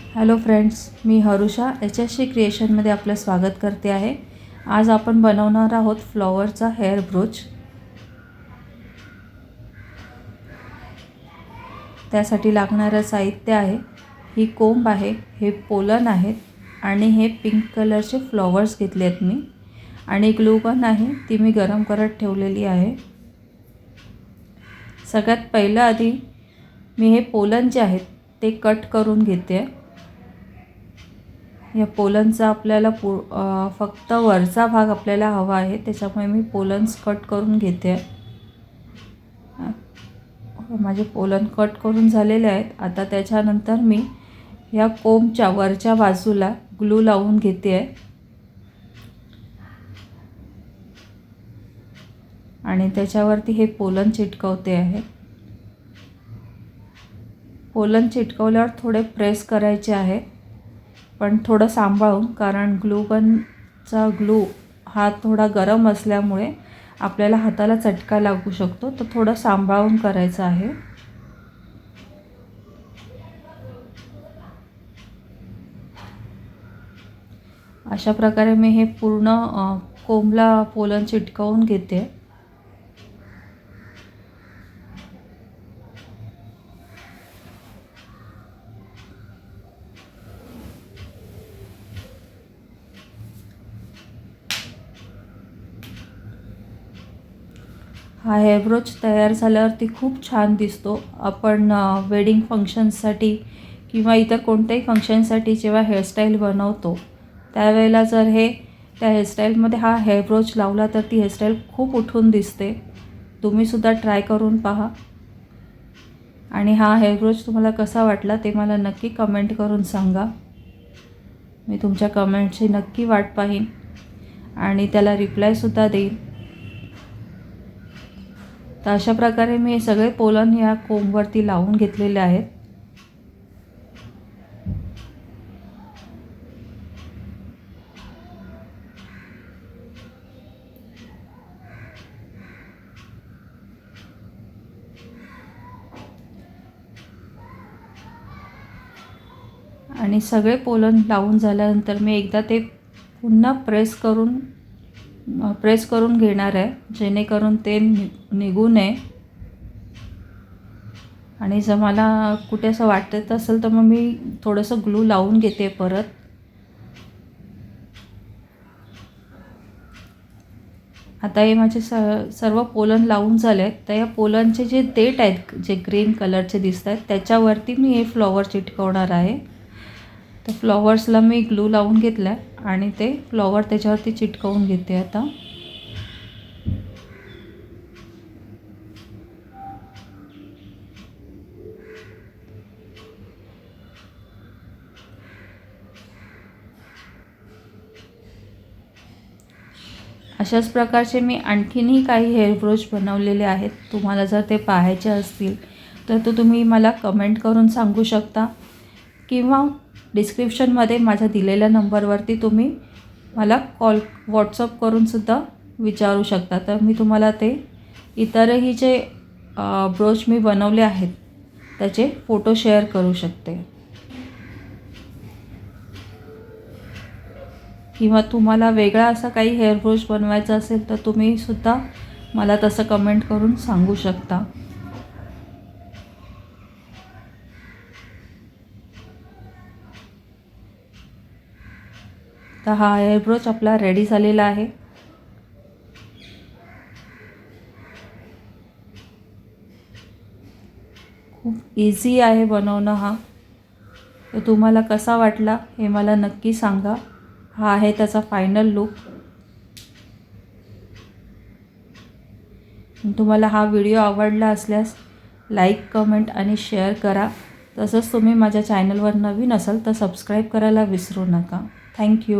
Hello friends, मी हरुषा HSC क्रिएशनमध्ये आपलं स्वागत करते आहे। आज आपण बनवणार आहोत फ्लॉवरचा हेअर ब्रोच। त्यासाठी लागणारं साहित्य आहे ही कोंब आहे, हे पोलन आहेत आणि हे पिंक कलरचे फ्लॉवर्स घेतले आहेत मी, आणि ग्लू गन आहे ती मी गरम करत ठेवलेली आहे। सगळ्यात पहिलं आधी मी हे पोलन जे आहेत ते कट करून घेते। या पोलनचा आपल्याला फक्त वरचा भाग आपल्याला हवा आहे, त्याच्यामुळे मी पोलन्स कट करून घेते। माझे पोलन कट करून झालेले आहेत। आता त्याच्यानंतर मी या कोंबच्या वरच्या बाजूला ग्लू लावून घेते आहे आणि त्याच्यावरती हे पोलन चिटकवते आहे। पोलन चिटकवल्यावर थोडे प्रेस करायचे आहे, पण थोडं सांभाळून, कारण ग्लू गनचा ग्लू हा थोडा गरम असल्यामुळे आपल्याला हाताला चटका लागू शकतो, तर थोडं सांभाळून करायचं आहे। अशा प्रकारे मी हे पूर्ण कोंबला पोलन चिटकवून घेते। हा हेअर ब्रोच तयार झाल्यावरती खूप छान दिसतो। आपण वेडिंग फंक्शनसाठी किंवा इतर कोणत्याही फंक्शनसाठी जेव्हा हेअरस्टाईल बनवतो त्यावेळेला जर त्या हेअरस्टाईलमध्ये हा हेअर ब्रोच लावला तर ती हेअरस्टाईल खूप उठून दिसते। तुम्हीसुद्धा ट्राय करून पहा आणि हा हेअर ब्रोच तुम्हाला कसा वाटला ते मला नक्की कमेंट करून सांगा। मी तुमच्या कमेंटची नक्की वाट पाहीन आणि त्याला रिप्लायसुद्धा देईन। तर अशा प्रकारे मी हे सगळे पोलन या कोंबवरती लावून घेतलेले आहेत। आणि सगळे पोलन लावून झाल्यानंतर मी एकदा ते पुन्हा प्रेस करून घेणार आहे, जेणेकरून ते निघू नये। आणि जर मला कुठे असं वाटत असेल तर मग मी थोडंसं ग्लू लावून घेते परत। आता हे माझे सर्व पोलन लावून झाले आहेत। तर या पोलनचे जे देठ आहेत, जे ग्रीन कलरचे दिसत आहेत, त्याच्यावरती मी हे फ्लॉवर चिटकवणार आहे। तर फ्लॉवर्सला मी ग्लू लावून घेतला आणि ते फ्लॉवर त्याच्यावरती चिटकवून घेते आता। अशाच प्रकारचे मी आणखीनही काही हेअर ब्रोच बनवलेले आहेत। तुम्हाला जर ते पाहायचे असतील तर तुम्ही मला कमेंट करून सांगू शकता, किंवा डिस्क्रिप्शनमध्ये माझ्या दिलेल्या नंबरवरती तुम्ही मला व्हॉट्सअप करूनसुद्धा विचारू शकता। तर मी तुम्हाला ते इतरही जे ब्रोच मी बनवले आहेत त्याचे फोटो शेअर करू शकते, किंवा तुम्हाला वेगळा असा काही हेअर ब्रोच बनवायचा असेल तर तुम्ही सुद्धा मला तसं कमेंट करून सांगू शकता। तर हा हेअर ब्रोच आपला रेडी झालेला आहे। खूप इझी आहे बनवणं हा। तर तुम्हाला कसा वाटला हे मला नक्की सांगा। हा आहे त्याचा फायनल लुक। तुम्हाला हा व्हिडिओ आवडला असल्यास लाईक, कमेंट आणि शेअर करा। तसंच तुम्ही माझ्या चॅनलवर नवीन असाल तर सबस्क्राईब करायला विसरू नका। थँक्यू।